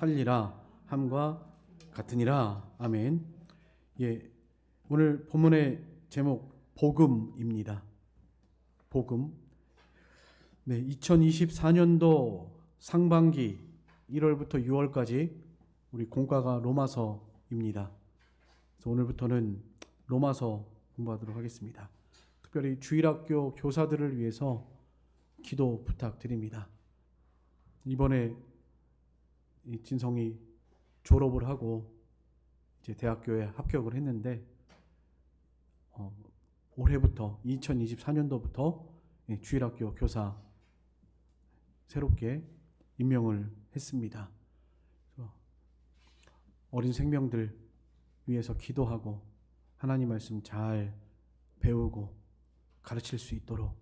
살리라 함과 같으니라. 아멘. 예, 오늘 본문의 제목 복음입니다. 복음. 네, 2024년도 상반기 1월부터 6월까지 우리 공과가 로마서입니다. 그래서 오늘부터는 로마서 공부하도록 하겠습니다. 특별히 주일학교 교사들을 위해서 기도 부탁드립니다. 이번에 진성이 졸업을 하고 이제 대학교에 합격을 했는데 올해부터 2024년도부터 주일학교 교사 새롭게 임명을 했습니다. 어린 생명들 위해서 기도하고 하나님 말씀 잘 배우고 가르칠 수 있도록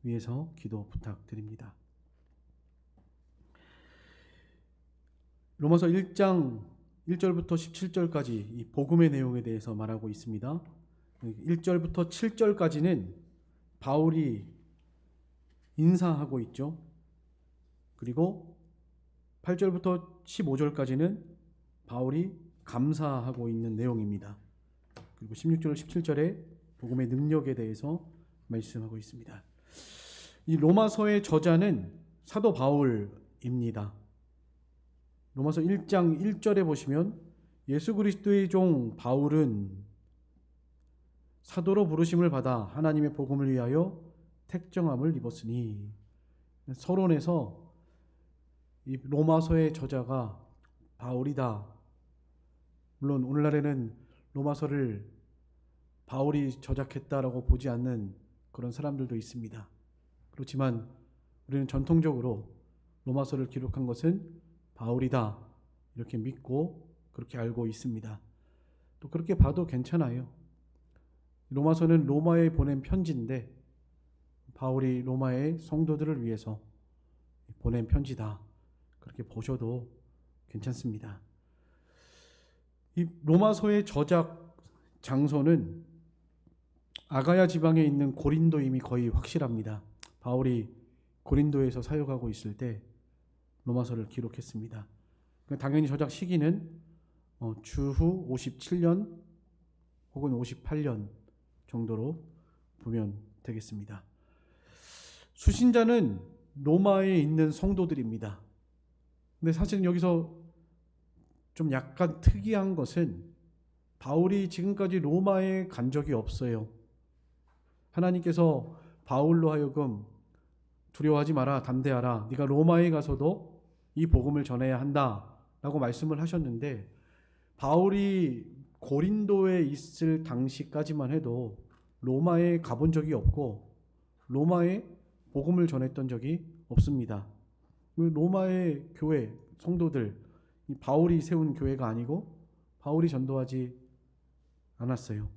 위해서 기도 부탁드립니다. 로마서 1장 1절부터 17절까지 이 복음의 내용에 대해서 말하고 있습니다. 1절부터 7절까지는 바울이 인사하고 있죠. 그리고 8절부터 15절까지는 바울이 감사하고 있는 내용입니다. 그리고 16절, 17절에 복음의 능력에 대해서 말씀하고 있습니다. 이 로마서의 저자는 사도 바울입니다. 로마서 1장 1절에 보시면 예수 그리스도의 종 바울은 사도로 부르심을 받아 하나님의 복음을 위하여 택정함을 입었으니, 서론에서 이 로마서의 저자가 바울이다. 물론 오늘날에는 로마서를 바울이 저작했다라고 보지 않는 그런 사람들도 있습니다. 그렇지만 우리는 전통적으로 로마서를 기록한 것은 바울이다 이렇게 믿고 그렇게 알고 있습니다. 또 그렇게 봐도 괜찮아요. 로마서는 로마에 보낸 편지인데 바울이 로마의 성도들을 위해서 보낸 편지다 그렇게 보셔도 괜찮습니다. 이 로마서의 저작 장소는 아가야 지방에 있는 고린도임이 거의 확실합니다. 바울이 고린도에서 사역하고 있을 때 로마서를 기록했습니다. 당연히 저작 시기는 주후 57년 혹은 58년 정도로 보면 되겠습니다. 수신자는 로마에 있는 성도들입니다. 근데 사실은 여기서 좀 약간 특이한 것은 바울이 지금까지 로마에 간 적이 없어요. 하나님께서 바울로 하여금 두려워하지 마라, 담대하라. 네가 로마에 가서도 이 복음을 전해야 한다라고 말씀을 하셨는데, 바울이 고린도에 있을 당시까지만 해도 로마에 가본 적이 없고 로마에 복음을 전했던 적이 없습니다. 로마의 교회 성도들, 바울이 세운 교회가 아니고 바울이 전도하지 않았어요.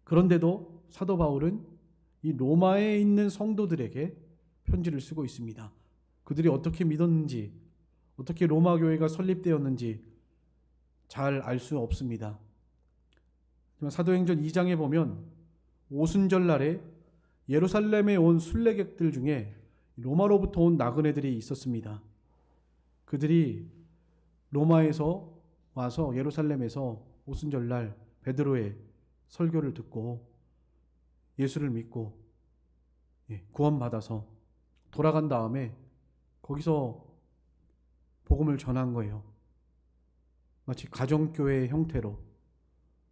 그런데도 사도 바울은 이 로마에 있는 성도들에게 편지를 쓰고 있습니다. 그들이 어떻게 믿었는지, 어떻게 로마 교회가 설립되었는지 잘 알 수 없습니다. 하지만 사도행전 2장에 보면 오순절 날에 예루살렘에 온 순례객들 중에 로마로부터 온 나그네들이 있었습니다. 그들이 로마에서 와서 예루살렘에서 오순절 날 베드로의 설교를 듣고 예수를 믿고 구원받아서 돌아간 다음에 거기서 복음을 전한 거예요. 마치 가정교회의 형태로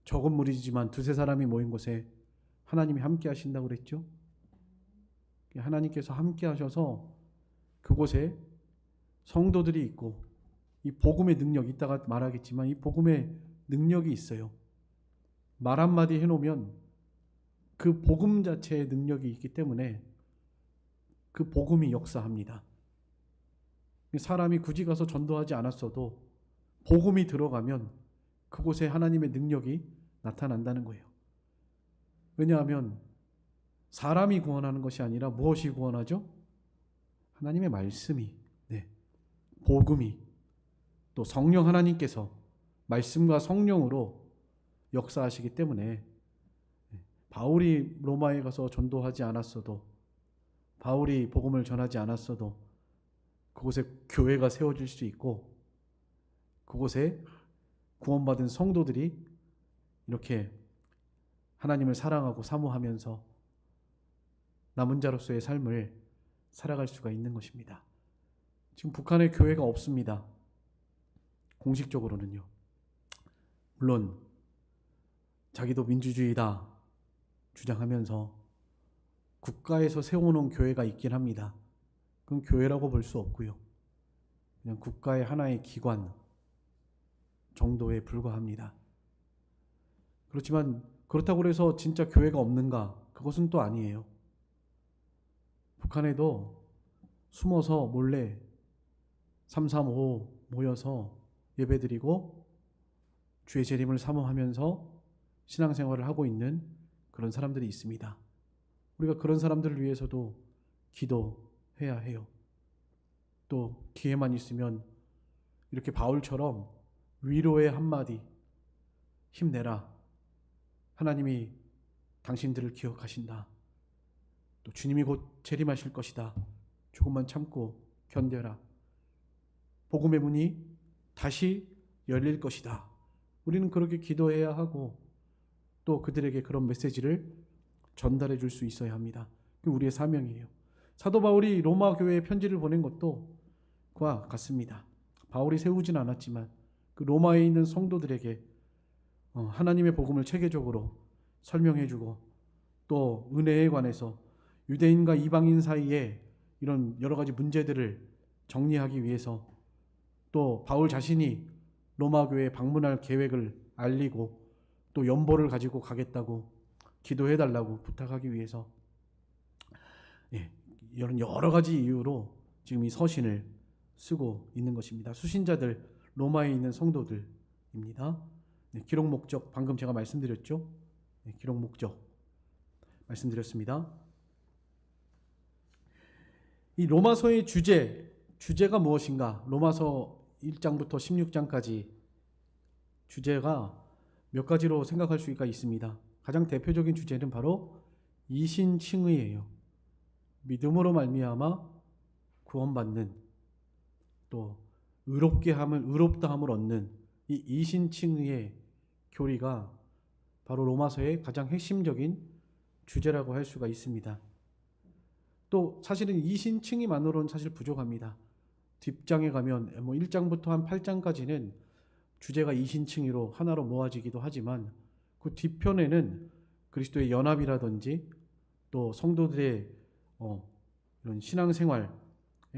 적은 무리지만 두세 사람이 모인 곳에 하나님이 함께 하신다고 그랬죠. 하나님께서 함께 하셔서 그곳에 성도들이 있고 이 복음의 능력, 이따가 말하겠지만 이 복음의 능력이 있어요. 말 한마디 해놓으면 그 복음 자체의 능력이 있기 때문에 그 복음이 역사합니다. 사람이 굳이 가서 전도하지 않았어도 복음이 들어가면 그곳에 하나님의 능력이 나타난다는 거예요. 왜냐하면 사람이 구원하는 것이 아니라 무엇이 구원하죠? 하나님의 말씀이, 복음이, 또 성령 하나님께서 말씀과 성령으로 역사하시기 때문에 바울이 로마에 가서 전도하지 않았어도, 바울이 복음을 전하지 않았어도 그곳에 교회가 세워질 수 있고 그곳에 구원받은 성도들이 이렇게 하나님을 사랑하고 사모하면서 남은 자로서의 삶을 살아갈 수가 있는 것입니다. 지금 북한에 교회가 없습니다. 공식적으로는요. 물론 자기도 민주주의다 주장하면서 국가에서 세워놓은 교회가 있긴 합니다. 그건 교회라고 볼 수 없고요. 그냥 국가의 하나의 기관 정도에 불과합니다. 그렇지만 그렇다고 해서 진짜 교회가 없는가? 그것은 또 아니에요. 북한에도 숨어서 몰래 335 모여서 예배드리고 주의 재림을 사모하면서 신앙생활을 하고 있는 그런 사람들이 있습니다. 우리가 그런 사람들을 위해서도 기도해야 해요. 또 기회만 있으면 이렇게 바울처럼 위로의 한마디, 힘내라. 하나님이 당신들을 기억하신다. 또 주님이 곧 재림하실 것이다. 조금만 참고 견뎌라. 복음의 문이 다시 열릴 것이다. 우리는 그렇게 기도해야 하고 또 그들에게 그런 메시지를 전달해 줄 수 있어야 합니다. 그게 우리의 사명이에요. 사도 바울이 로마 교회에 편지를 보낸 것도 그와 같습니다. 바울이 세우진 않았지만 그 로마에 있는 성도들에게 하나님의 복음을 체계적으로 설명해 주고 또 은혜에 관해서 유대인과 이방인 사이에 이런 여러 가지 문제들을 정리하기 위해서 또 바울 자신이 로마 교회에 방문할 계획을 알리고 또 연보를 가지고 가겠다고 기도해 달라고 부탁하기 위해서 이런 여러 가지 이유로 지금 이 서신을 쓰고 있는 것입니다. 수신자들, 로마에 있는 성도들입니다. 기록 목적 방금 제가 말씀드렸죠. 기록 목적 말씀드렸습니다. 이 로마서의 주제가 무엇인가? 로마서 1장부터 16장까지 주제가 몇 가지로 생각할 수가 있습니다. 가장 대표적인 주제는 바로 이신칭의예요. 믿음으로 말미암아 구원받는 또 의롭다함을 얻는 이 이신칭의의 교리가 바로 로마서의 가장 핵심적인 주제라고 할 수가 있습니다. 또 사실은 이신칭의만으로는 사실 부족합니다. 뒷장에 가면 1장부터 한 8장까지는 주제가 이신칭의로 하나로 모아지기도 하지만 그 뒤편에는 그리스도의 연합이라든지 또 성도들의 이런 신앙생활에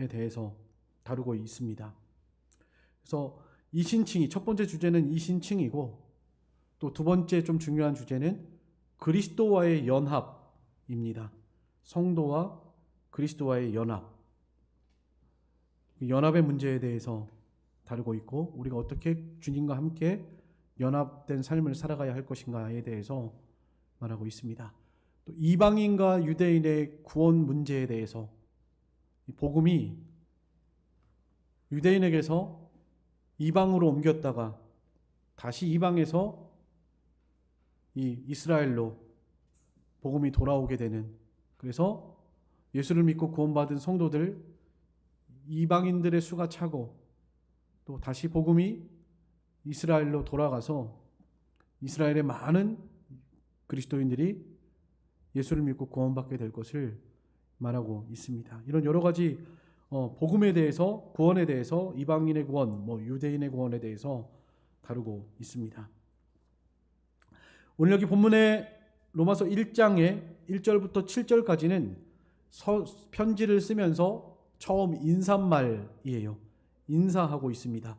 대해서 다루고 있습니다. 그래서 이신칭의 첫 번째 주제는 이신칭이고 또 두 번째 좀 중요한 주제는 그리스도와의 연합입니다. 성도와 그리스도와의 연합. 연합의 문제에 대해서 다루고 있고 우리가 어떻게 주님과 함께 연합된 삶을 살아가야 할 것인가에 대해서 말하고 있습니다. 또 이방인과 유대인의 구원 문제에 대해서 복음이 유대인에게서 이방으로 옮겼다가 다시 이방에서 이 이스라엘로 복음이 돌아오게 되는, 그래서 예수를 믿고 구원받은 성도들 이방인들의 수가 차고 또 다시 복음이 이스라엘로 돌아가서 이스라엘의 많은 그리스도인들이 예수를 믿고 구원받게 될 것을 말하고 있습니다. 이런 여러 가지 복음에 대해서, 구원에 대해서, 이방인의 구원, 유대인의 구원에 대해서 다루고 있습니다. 오늘 여기 본문의 로마서 1장의 1절부터 7절까지는 편지를 쓰면서 처음 인사말이에요. 인사하고 있습니다.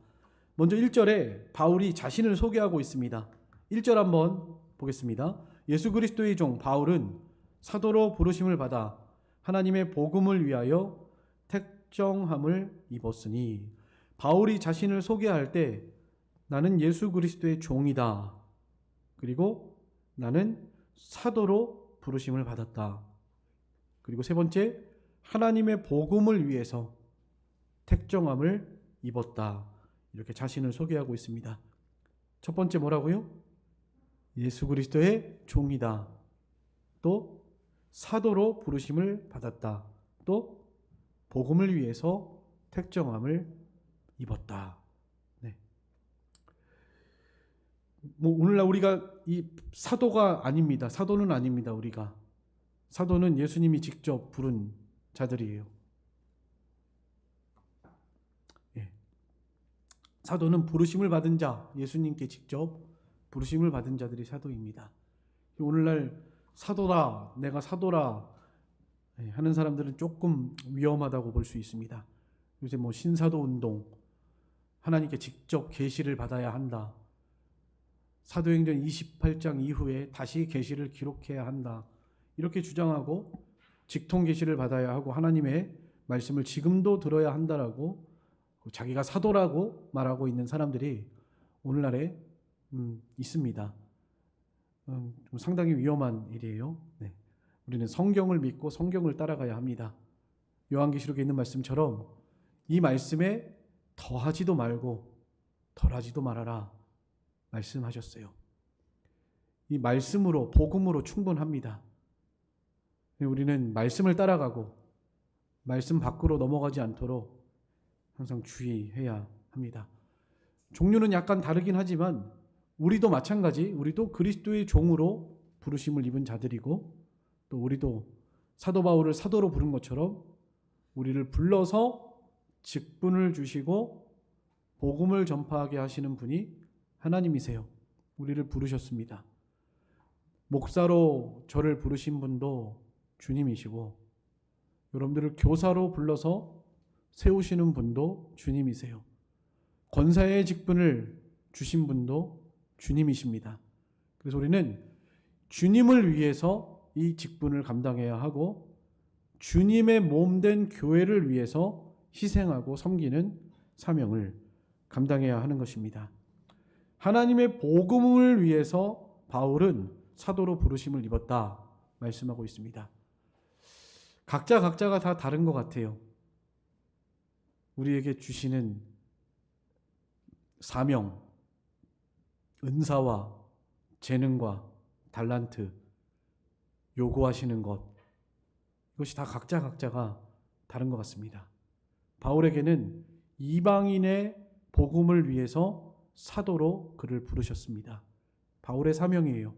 먼저 1절에 바울이 자신을 소개하고 있습니다. 1절 한번 보겠습니다. 예수 그리스도의 종 바울은 사도로 부르심을 받아 하나님의 복음을 위하여 택정함을 입었으니, 바울이 자신을 소개할 때 나는 예수 그리스도의 종이다. 그리고 나는 사도로 부르심을 받았다. 그리고 세 번째, 하나님의 복음을 위해서 택정함을 입었다. 이렇게 자신을 소개하고 있습니다. 첫 번째 뭐라고요? 예수 그리스도의 종이다. 또 사도로 부르심을 받았다. 또 복음을 위해서 택정함을 입었다. 네. 오늘날 우리가 이 사도가 아닙니다. 사도는 아닙니다. 우리가 사도는 예수님이 직접 부른 자들이에요. 예. 사도는 부르심을 받은 자, 예수님께 직접 부르심을 받은 자들이 사도입니다. 오늘날 사도라, 내가 사도라 하는 사람들은 조금 위험하다고 볼 수 있습니다. 요새 신사도 운동, 하나님께 직접 계시를 받아야 한다. 사도행전 28장 이후에 다시 계시를 기록해야 한다. 이렇게 주장하고 직통 계시를 받아야 하고 하나님의 말씀을 지금도 들어야 한다라고 자기가 사도라고 말하고 있는 사람들이 오늘날에 있습니다. 좀 상당히 위험한 일이에요. 네. 우리는 성경을 믿고 성경을 따라가야 합니다. 요한계시록에 있는 말씀처럼 이 말씀에 더하지도 말고 덜하지도 말아라 말씀하셨어요. 이 말씀으로 복음으로 충분합니다. 우리는 말씀을 따라가고 말씀 밖으로 넘어가지 않도록 항상 주의해야 합니다. 종류는 약간 다르긴 하지만 우리도 마찬가지, 우리도 그리스도의 종으로 부르심을 입은 자들이고 또 우리도 사도 바울을 사도로 부른 것처럼 우리를 불러서 직분을 주시고 복음을 전파하게 하시는 분이 하나님이세요. 우리를 부르셨습니다. 목사로 저를 부르신 분도 주님이시고 여러분들을 교사로 불러서 세우시는 분도 주님이세요. 권사의 직분을 주신 분도 주님이십니다. 그래서 우리는 주님을 위해서 이 직분을 감당해야 하고 주님의 몸된 교회를 위해서 희생하고 섬기는 사명을 감당해야 하는 것입니다. 하나님의 복음을 위해서 바울은 사도로 부르심을 입었다 말씀하고 있습니다. 각자가 다 다른 것 같아요. 우리에게 주시는 사명, 은사와 재능과 달란트, 요구하시는 것, 이것이 다 각자가 다른 것 같습니다. 바울에게는 이방인의 복음을 위해서 사도로 그를 부르셨습니다. 바울의 사명이에요.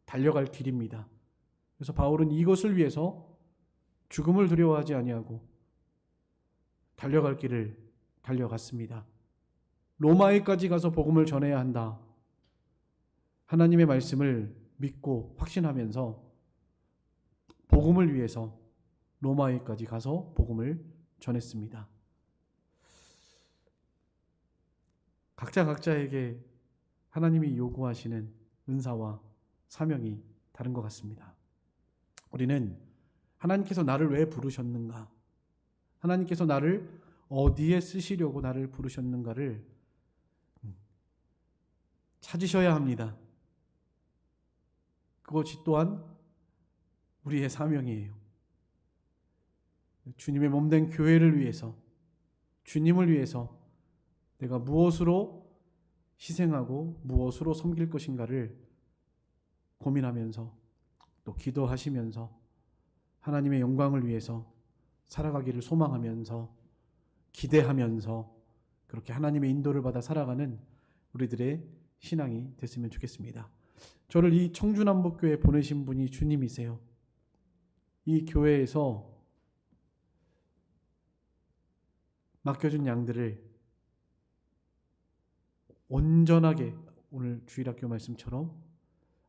달려갈 길입니다. 그래서 바울은 이것을 위해서 죽음을 두려워하지 아니하고 달려갈 길을 달려갔습니다. 로마에까지 가서 복음을 전해야 한다. 하나님의 말씀을 믿고 확신하면서 복음을 위해서 로마에까지 가서 복음을 전했습니다. 각자에게 하나님이 요구하시는 은사와 사명이 다른 것 같습니다. 우리는 하나님께서 나를 왜 부르셨는가? 하나님께서 나를 어디에 쓰시려고 나를 부르셨는가를 찾으셔야 합니다. 그것이 또한 우리의 사명이에요. 주님의 몸된 교회를 위해서, 주님을 위해서 내가 무엇으로 희생하고 무엇으로 섬길 것인가를 고민하면서 또 기도하시면서 하나님의 영광을 위해서 살아가기를 소망하면서 기대하면서 그렇게 하나님의 인도를 받아 살아가는 우리들의 신앙이 됐으면 좋겠습니다. 저를 이 청주남북교회에 보내신 분이 주님이세요. 이 교회에서 맡겨준 양들을 온전하게, 오늘 주일학교 말씀처럼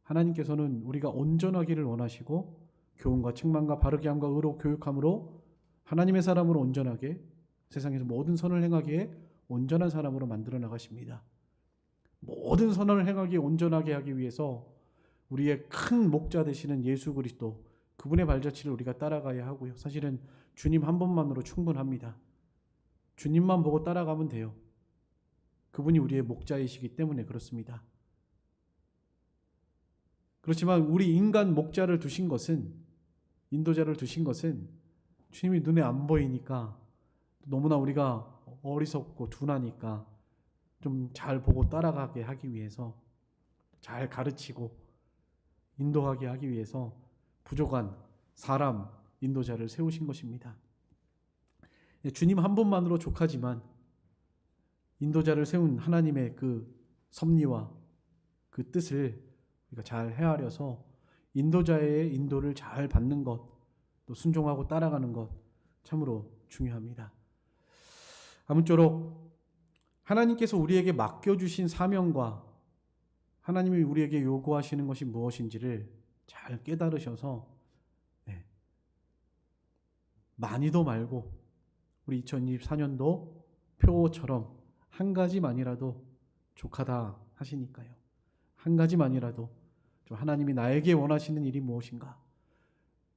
하나님께서는 우리가 온전하기를 원하시고 교훈과 책망과 바르게 함과 의로 교육함으로 하나님의 사람으로 온전하게 세상에서 모든 선을 행하기에 온전한 사람으로 만들어 나가십니다. 모든 선을 행하기에 온전하게 하기 위해서 우리의 큰 목자 되시는 예수 그리스도, 그분의 발자취를 우리가 따라가야 하고요. 사실은 주님 한 분만으로 충분합니다. 주님만 보고 따라가면 돼요. 그분이 우리의 목자이시기 때문에 그렇습니다. 그렇지만 우리 인간 목자를 두신 것은, 인도자를 두신 것은 주님이 눈에 안 보이니까, 너무나 우리가 어리석고 둔하니까 좀 잘 보고 따라가게 하기 위해서, 잘 가르치고 인도하게 하기 위해서 부족한 사람 인도자를 세우신 것입니다. 주님 한 분만으로 족하지만 인도자를 세운 하나님의 그 섭리와 그 뜻을 우리가 잘 헤아려서 인도자의 인도를 잘 받는 것, 또 순종하고 따라가는 것 참으로 중요합니다. 아무쪼록 하나님께서 우리에게 맡겨주신 사명과 하나님이 우리에게 요구하시는 것이 무엇인지를 잘 깨달으셔서 많이도 말고 우리 2024년도 표처럼 한 가지만이라도 족하다 하시니까요. 한 가지만이라도 좀 하나님이 나에게 원하시는 일이 무엇인가,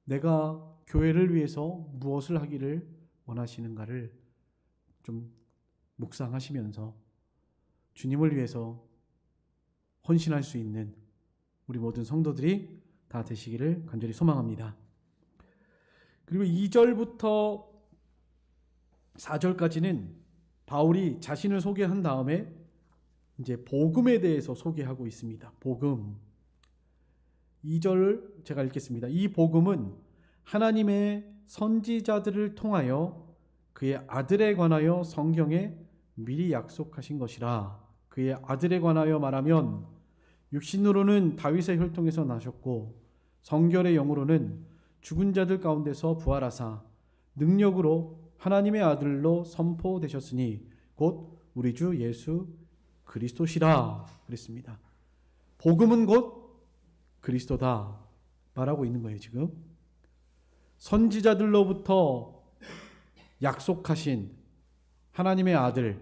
내가 교회를 위해서 무엇을 하기를 원하시는가를 좀 묵상하시면서 주님을 위해서 헌신할 수 있는 우리 모든 성도들이 다 되시기를 간절히 소망합니다. 그리고 2절부터 4절까지는 바울이 자신을 소개한 다음에 이제 복음에 대해서 소개하고 있습니다. 복음. 2절 제가 읽겠습니다. 이 복음은 하나님의 선지자들을 통하여 그의 아들에 관하여 성경에 미리 약속하신 것이라. 그의 아들에 관하여 말하면 육신으로는 다윗의 혈통에서 나셨고 성결의 영으로는 죽은 자들 가운데서 부활하사 능력으로 하나님의 아들로 선포되셨으니 곧 우리 주 예수 그리스도시라 그랬습니다. 복음은 곧 그리스도다 말하고 있는 거예요. 지금 선지자들로부터 약속하신 하나님의 아들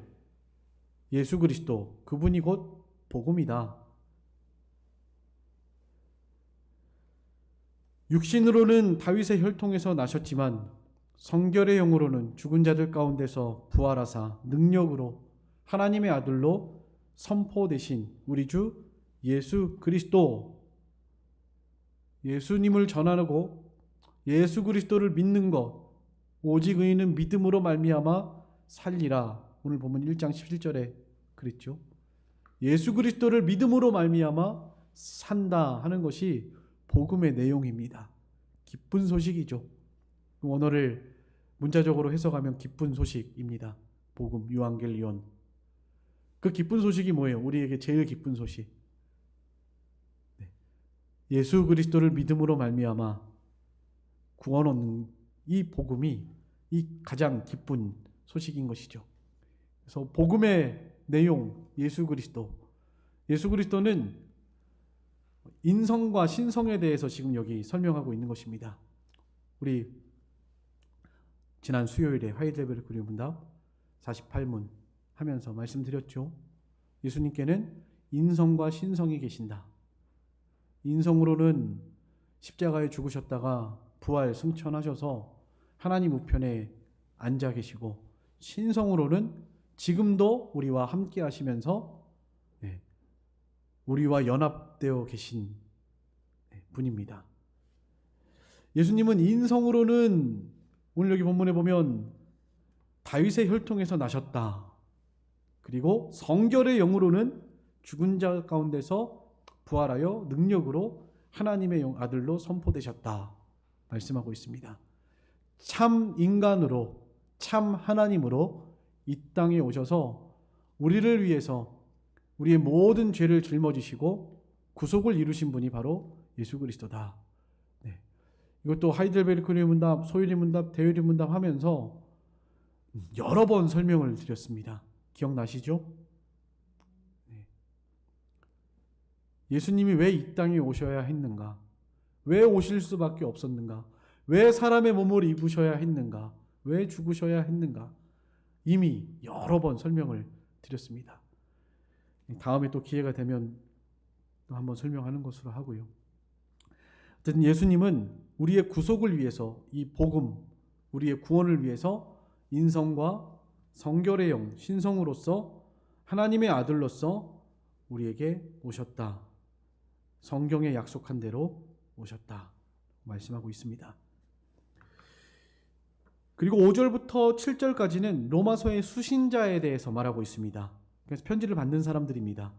예수 그리스도, 그분이 곧 복음이다. 육신으로는 다윗의 혈통에서 나셨지만 성결의 영으로는 죽은 자들 가운데서 부활하사 능력으로 하나님의 아들로 선포되신 우리 주 예수 그리스도, 예수님을 전하고 예수 그리스도를 믿는 것, 오직 의인은 믿음으로 말미암아 살리라. 오늘 보면 1장 17절에 그랬죠. 예수 그리스도를 믿음으로 말미암아 산다 하는 것이 복음의 내용입니다. 기쁜 소식이죠. 원어를 문자적으로 해석하면 기쁜 소식입니다. 복음, 유앙겔리온. 그 기쁜 소식이 뭐예요? 우리에게 제일 기쁜 소식. 예수 그리스도를 믿음으로 말미암아 구원 얻는 이 복음이 이 가장 기쁜 소식인 것이죠. 그래서 복음의 내용, 예수 그리스도. 예수 그리스도는 인성과 신성에 대해서 지금 여기 설명하고 있는 것입니다. 우리 지난 수요일에 하이델베르크 문답 48문 하면서 말씀드렸죠. 예수님께는 인성과 신성이 계신다. 인성으로는 십자가에 죽으셨다가 부활 승천하셔서 하나님 우편에 앉아 계시고, 신성으로는 지금도 우리와 함께 하시면서 우리와 연합되어 계신 분입니다. 예수님은 인성으로는 오늘 여기 본문에 보면 다윗의 혈통에서 나셨다. 그리고 성결의 영으로는 죽은 자 가운데서 부활하여 능력으로 하나님의 아들로 선포되셨다 말씀하고 있습니다. 참 인간으로, 참 하나님으로 이 땅에 오셔서 우리를 위해서 우리의 모든 죄를 짊어지시고 구속을 이루신 분이 바로 예수 그리스도다. 이것도 하이델베르크의 문답, 소율의 문답, 대율의 문답 하면서 여러 번 설명을 드렸습니다. 기억나시죠? 예수님이 왜 이 땅에 오셔야 했는가? 왜 오실 수밖에 없었는가? 왜 사람의 몸을 입으셔야 했는가? 왜 죽으셔야 했는가? 이미 여러 번 설명을 드렸습니다. 다음에 또 기회가 되면 또 한번 설명하는 것으로 하고요. 어쨌든 예수님은 우리의 구속을 위해서, 이 복음, 우리의 구원을 위해서 인성과 성결의 영, 신성으로서 하나님의 아들로서 우리에게 오셨다. 성경에 약속한 대로 오셨다 말씀하고 있습니다. 그리고 5절부터 7절까지는 로마서의 수신자에 대해서 말하고 있습니다. 그래서 편지를 받는 사람들입니다.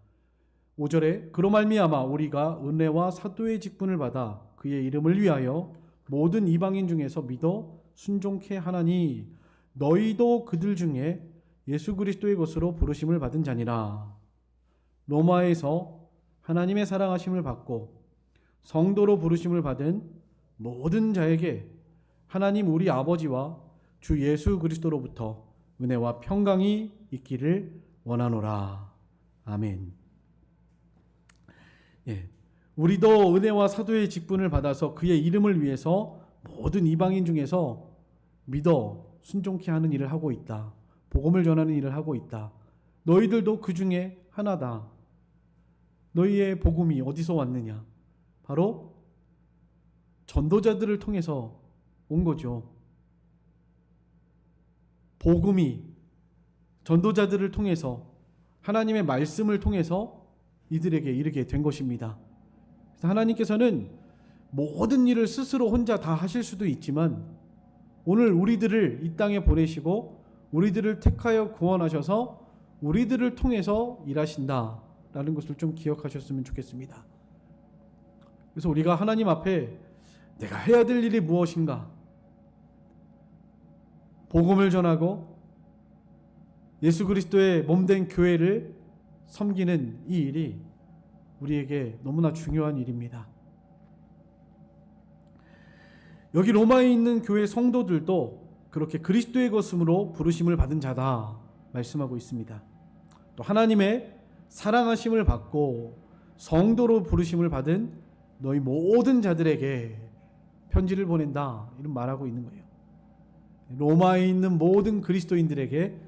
5절에 그로 말미암아 우리가 은혜와 사도의 직분을 받아 그의 이름을 위하여 모든 이방인 중에서 믿어 순종케 하나니 너희도 그들 중에 예수 그리스도의 것으로 부르심을 받은 자니라. 로마에서 하나님의 사랑하심을 받고 성도로 부르심을 받은 모든 자에게 하나님 우리 아버지와 주 예수 그리스도로부터 은혜와 평강이 있기를 원하노라. 아멘. 예, 우리도 은혜와 사도의 직분을 받아서 그의 이름을 위해서 모든 이방인 중에서 믿어 순종케 하는 일을 하고 있다. 복음을 전하는 일을 하고 있다. 너희들도 그 중에 하나다. 너희의 복음이 어디서 왔느냐? 바로 전도자들을 통해서 온 거죠. 복음이 전도자들을 통해서 하나님의 말씀을 통해서 이들에게 이르게 된 것입니다. 그래서 하나님께서는 모든 일을 스스로 혼자 다 하실 수도 있지만 오늘 우리들을 이 땅에 보내시고 우리들을 택하여 구원하셔서 우리들을 통해서 일하신다라는 것을 좀 기억하셨으면 좋겠습니다. 그래서 우리가 하나님 앞에 내가 해야 될 일이 무엇인가? 복음을 전하고 예수 그리스도의 몸된 교회를 섬기는 이 일이 우리에게 너무나 중요한 일입니다. 여기 로마에 있는 교회 성도들도 그렇게 그리스도의 것으로 부르심을 받은 자다 말씀하고 있습니다. 또 하나님의 사랑하심을 받고 성도로 부르심을 받은 너희 모든 자들에게 편지를 보낸다 이런 말하고 있는 거예요. 로마에 있는 모든 그리스도인들에게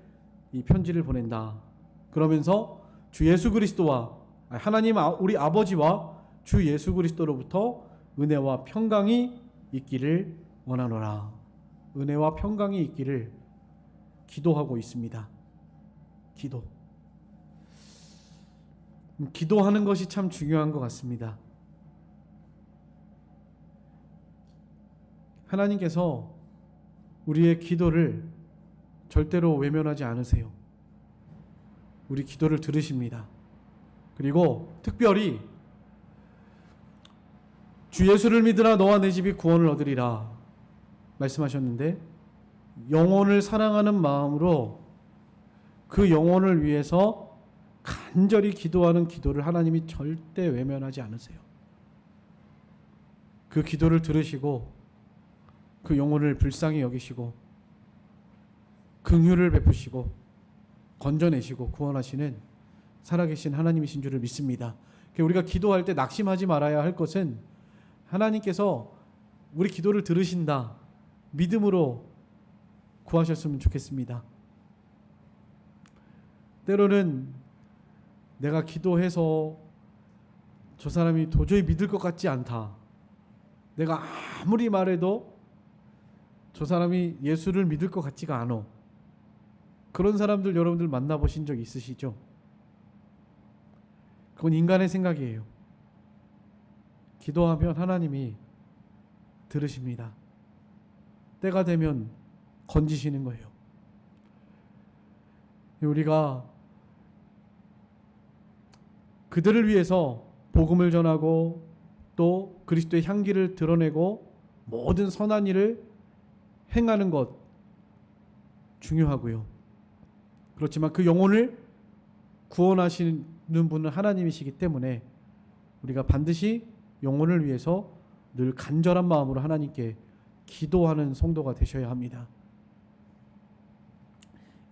이 편지를 보낸다. 그러면서 주 예수 그리스도와 하나님 우리 아버지와 주 예수 그리스도로부터 은혜와 평강이 있기를 원하노라. 은혜와 평강이 있기를 기도하고 있습니다. 기도하는 것이 참 중요한 것 같습니다. 하나님께서 우리의 기도를 절대로 외면하지 않으세요. 우리 기도를 들으십니다. 그리고 특별히 주 예수를 믿으라 너와 내 집이 구원을 얻으리라 말씀하셨는데 영혼을 사랑하는 마음으로 그 영혼을 위해서 간절히 기도하는 기도를 하나님이 절대 외면하지 않으세요. 그 기도를 들으시고 그 영혼을 불쌍히 여기시고 긍휼을 베푸시고 건져내시고 구원하시는 살아계신 하나님이신 줄을 믿습니다. 우리가 기도할 때 낙심하지 말아야 할 것은 하나님께서 우리 기도를 들으신다 믿음으로 구하셨으면 좋겠습니다. 때로는 내가 기도해서 저 사람이 도저히 믿을 것 같지 않다. 내가 아무리 말해도 저 사람이 예수를 믿을 것 같지가 않아. 그런 사람들 여러분들 만나보신 적 있으시죠? 그건 인간의 생각이에요. 기도하면 하나님이 들으십니다. 때가 되면 건지시는 거예요. 우리가 그들을 위해서 복음을 전하고 또 그리스도의 향기를 드러내고 모든 선한 일을 행하는 것 중요하고요. 그렇지만 그 영혼을 구원하시는 분은 하나님이시기 때문에 우리가 반드시 영혼을 위해서 늘 간절한 마음으로 하나님께 기도하는 성도가 되셔야 합니다.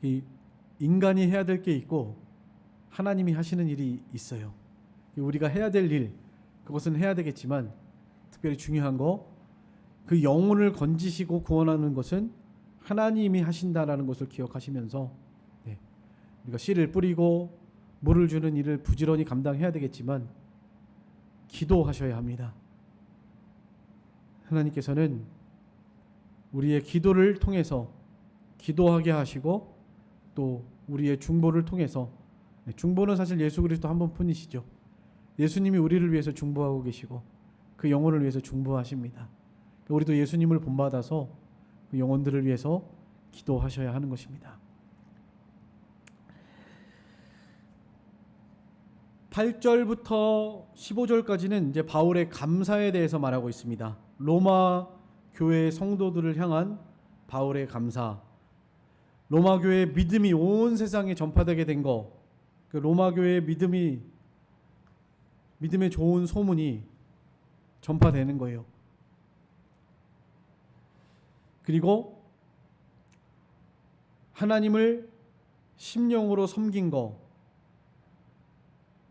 이 인간이 해야 될 게 있고 하나님이 하시는 일이 있어요. 우리가 해야 될 일, 그것은 해야 되겠지만 특별히 중요한 거, 그 영혼을 건지시고 구원하는 것은 하나님이 하신다라는 것을 기억하시면서 우리가 씨를 뿌리고 물을 주는 일을 부지런히 감당해야 되겠지만 기도하셔야 합니다. 하나님께서는 우리의 기도를 통해서 기도하게 하시고 또 우리의 중보를 통해서, 중보는 사실 예수 그리스도 한 분뿐이시죠. 예수님이 우리를 위해서 중보하고 계시고 그 영혼을 위해서 중보하십니다. 우리도 예수님을 본받아서 그 영혼들을 위해서 기도하셔야 하는 것입니다. 8절부터 15절까지는 이제 바울의 감사에 대해서 말하고 있습니다. 로마 교회 성도들을 향한 바울의 감사. 로마 교회의 믿음이 온 세상에 전파되게 된 거, 그 로마 교회의 믿음이 믿음의 좋은 소문이 전파되는 거예요. 그리고 하나님을 심령으로 섬긴 거,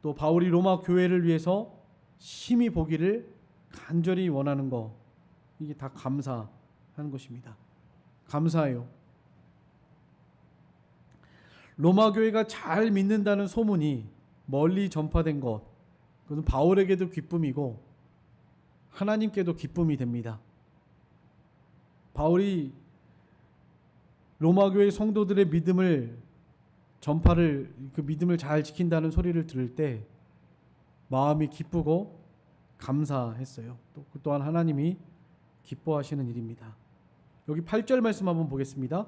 또 바울이 로마 교회를 위해서 심히 보기를 간절히 원하는 거, 이게 다 감사하는 것입니다. 감사해요. 로마 교회가 잘 믿는다는 소문이 멀리 전파된 것, 그것은 바울에게도 기쁨이고 하나님께도 기쁨이 됩니다. 바울이 로마 교회 성도들의 믿음을 전파를, 그 믿음을 잘 지킨다는 소리를 들을 때 마음이 기쁘고 감사했어요. 또 그 또한 하나님이 기뻐하시는 일입니다. 여기 8절 말씀 한번 보겠습니다.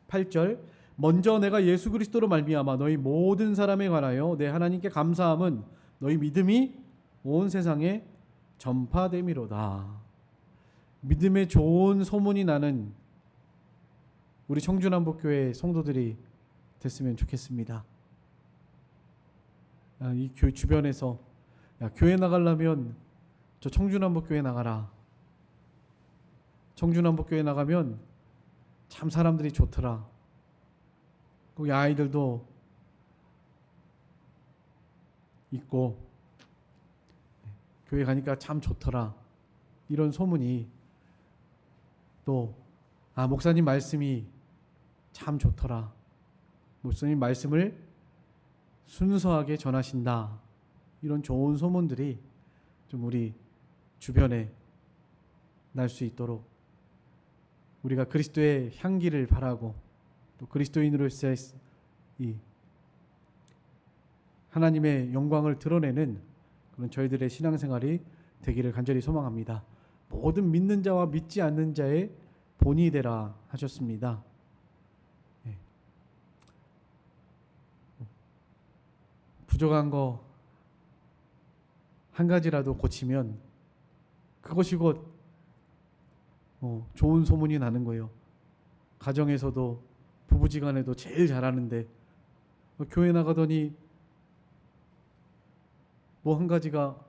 8절, 먼저 내가 예수 그리스도로 말미암아 너희 모든 사람에 관하여 내 하나님께 감사함은 너희 믿음이 온 세상에 전파됨이로다. 믿음의 좋은 소문이 나는 우리 청주남북교회 성도들이 됐으면 좋겠습니다. 이 교회 주변에서, 야, 교회 나가려면 저 청주남북교회 나가라. 청주남북교회 나가면 참 사람들이 좋더라. 거기 아이들도 있고 교회 가니까 참 좋더라. 이런 소문이, 또 목사님 말씀이 참 좋더라. 목사님 말씀을 순수하게 전하신다. 이런 좋은 소문들이 좀 우리 주변에 날 수 있도록 우리가 그리스도의 향기를 바라고 또 그리스도인으로서의 이 하나님의 영광을 드러내는 그런 저희들의 신앙생활이 되기를 간절히 소망합니다. 모든 믿는 자와 믿지 않는 자의 본이 되라 하셨습니다. 부족한 거 한 가지라도 고치면 그것이 곧 좋은 소문이 나는 거예요. 가정에서도 부부지간에도 제일 잘하는데 교회 나가더니 뭐 한 가지가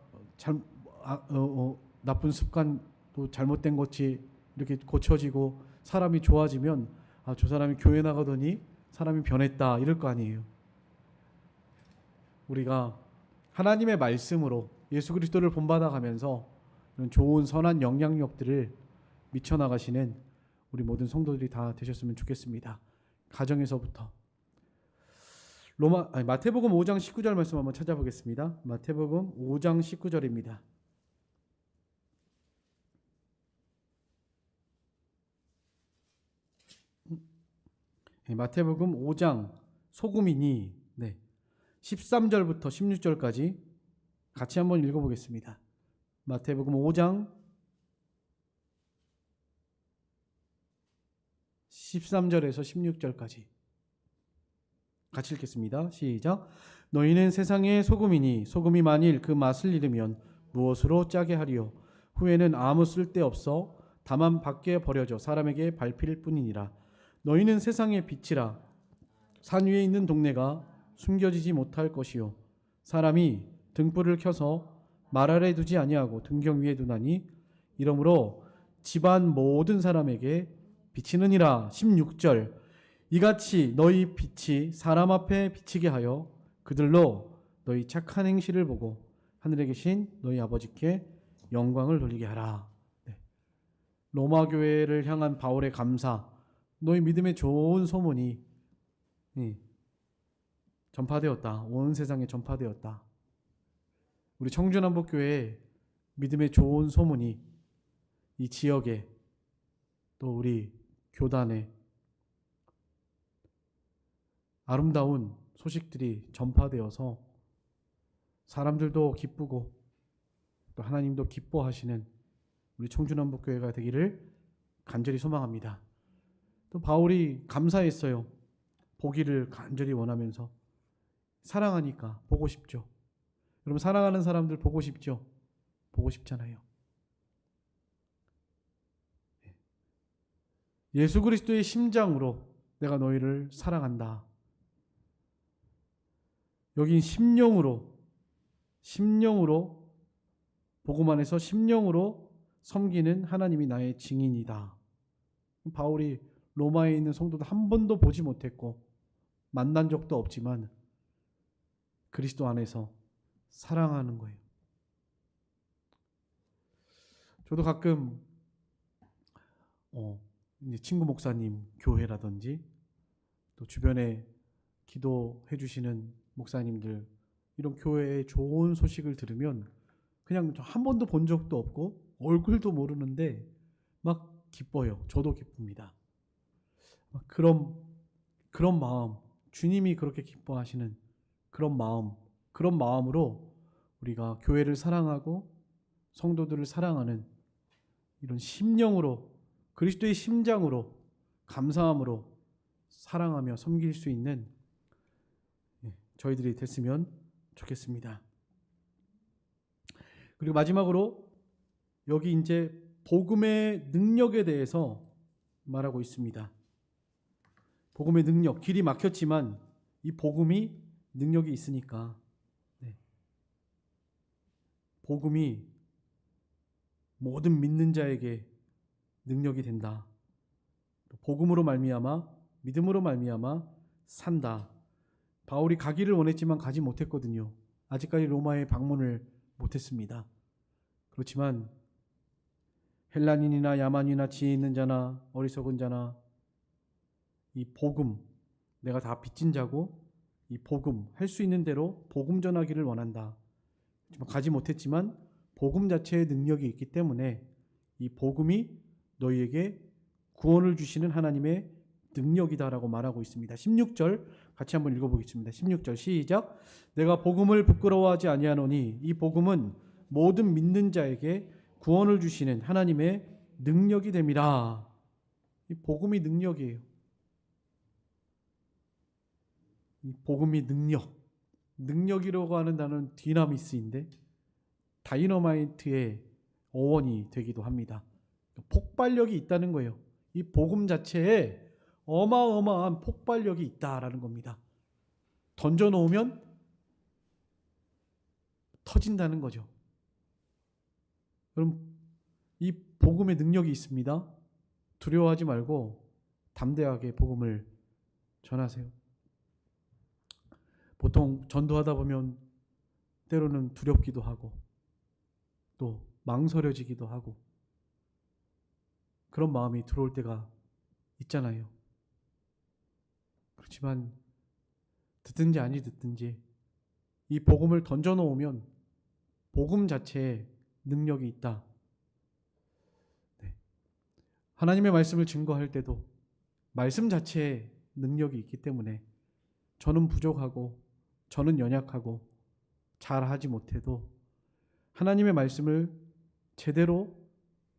나쁜 습관도 잘못된 것이 이렇게 고쳐지고 사람이 좋아지면 저 사람이 교회 나가더니 사람이 변했다 이럴 거 아니에요. 우리가 하나님의 말씀으로 예수 그리스도를 본받아가면서 이런 좋은 선한 영향력들을 미쳐나가시는 우리 모든 성도들이 다 되셨으면 좋겠습니다. 가정에서부터. 마태복음 5장 19절 말씀 한번 찾아보겠습니다. 마태복음 5장 19절입니다. 마태복음 5장 소금이니 13절부터 16절까지 같이 한번 읽어보겠습니다. 마태복음 5장 13절에서 16절까지 같이 읽겠습니다. 시작. 너희는 세상의 소금이니 소금이 만일 그 맛을 잃으면 무엇으로 짜게 하리요? 후에는 아무 쓸데없어 다만 밖에 버려져 사람에게 밟힐 뿐이니라. 너희는 세상의 빛이라. 산 위에 있는 동네가 숨겨지지 못할 것이요 사람이 등불을 켜서 말 아래 두지 아니하고 등경 위에 두나니 이러므로 집안 모든 사람에게 비치느니라. 16절. 이같이 너희 빛이 사람 앞에 비치게 하여 그들로 너희 착한 행실을 보고 하늘에 계신 너희 아버지께 영광을 돌리게 하라. 로마 교회를 향한 바울의 감사, 너희 믿음의 좋은 소문이 전파되었다. 온 세상에 전파되었다. 우리 청주남북교회의 믿음의 좋은 소문이 이 지역에 또 우리 교단에 아름다운 소식들이 전파되어서 사람들도 기쁘고 또 하나님도 기뻐하시는 우리 청주남북교회가 되기를 간절히 소망합니다. 또 바울이 감사했어요. 보기를 간절히 원하면서. 사랑하니까 보고 싶죠. 여러분 사랑하는 사람들 보고 싶죠? 보고 싶잖아요. 예수 그리스도의 심장으로 내가 너희를 사랑한다. 여긴 심령으로 심령으로, 복음 안에서 심령으로 섬기는 하나님이 나의 증인이다. 바울이 로마에 있는 성도들 한 번도 보지 못했고 만난 적도 없지만 그리스도 안에서 사랑하는 거예요. 저도 가끔 이제 친구 목사님 교회라든지 또 주변에 기도해 주시는 목사님들 이런 교회의 좋은 소식을 들으면 그냥 한 번도 본 적도 없고 얼굴도 모르는데 막 기뻐요. 저도 기쁩니다. 그런 마음, 주님이 그렇게 기뻐하시는 그런 마음으로 우리가 교회를 사랑하고 성도들을 사랑하는 이런 심령으로, 그리스도의 심장으로, 감사함으로 사랑하며 섬길 수 있는 저희들이 됐으면 좋겠습니다. 그리고 마지막으로 여기 이제 복음의 능력에 대해서 말하고 있습니다. 복음의 능력, 길이 막혔지만 이 복음이 능력이 있으니까 복음이 모든 믿는 자에게 능력이 된다. 복음으로 말미암아, 믿음으로 말미암아 산다. 바울이 가기를 원했지만 가지 못했거든요. 아직까지 로마에 방문을 못했습니다. 그렇지만 헬라인이나 야만이나 지혜 있는 자나 어리석은 자나 이 복음, 내가 다 빚진 자고 이 복음, 할 수 있는 대로 복음 전하기를 원한다. 가지 못했지만 복음 자체의 능력이 있기 때문에 이 복음이 너희에게 구원을 주시는 하나님의 능력이다라고 말하고 있습니다. 16절 같이 한번 읽어보겠습니다. 16절 시작. 내가 복음을 부끄러워하지 아니하노니 이 복음은 모든 믿는 자에게 구원을 주시는 하나님의 능력이 됨이라. 이 복음이 능력이에요. 이 복음이 능력이라고 하는 단어는 디나미스인데 다이너마이트의 어원이 되기도 합니다. 폭발력이 있다는 거예요. 이 복음 자체에 어마어마한 폭발력이 있다라는 겁니다. 던져놓으면 터진다는 거죠. 그럼 이 복음의 능력이 있습니다. 두려워하지 말고 담대하게 복음을 전하세요. 보통 전도하다 보면 때로는 두렵기도 하고 또 망설여지기도 하고 그런 마음이 들어올 때가 있잖아요. 그렇지만 듣든지 아니 듣든지 이 복음을 던져놓으면 복음 자체에 능력이 있다. 하나님의 말씀을 증거할 때도 말씀 자체에 능력이 있기 때문에 저는 부족하고 저는 연약하고 잘하지 못해도 하나님의 말씀을 제대로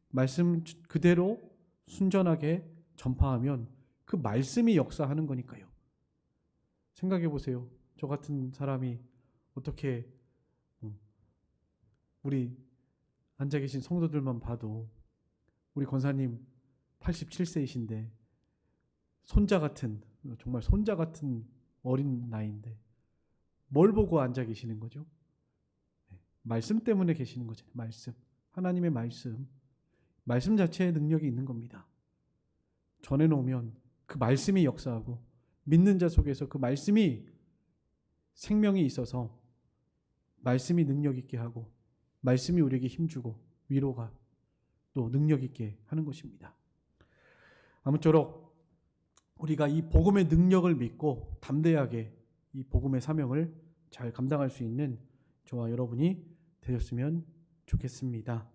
말씀 그대로 순전하게 전파하면 그 말씀이 역사하는 거니까요. 생각해 보세요. 저 같은 사람이 어떻게 우리 앉아 계신 성도들만 봐도 우리 권사님 87세이신데 정말 손자 같은 어린 나이인데 뭘 보고 앉아 계시는 거죠? 말씀 때문에 계시는 거잖아요. 말씀. 하나님의 말씀 자체에 능력이 있는 겁니다. 전해놓으면 그 말씀이 역사하고 믿는 자 속에서 그 말씀이 생명이 있어서 말씀이 능력 있게 하고 말씀이 우리에게 힘주고 위로가 또 능력 있게 하는 것입니다. 아무쪼록 우리가 이 복음의 능력을 믿고 담대하게 이 복음의 사명을 잘 감당할 수 있는 저와 여러분이 되셨으면 좋겠습니다.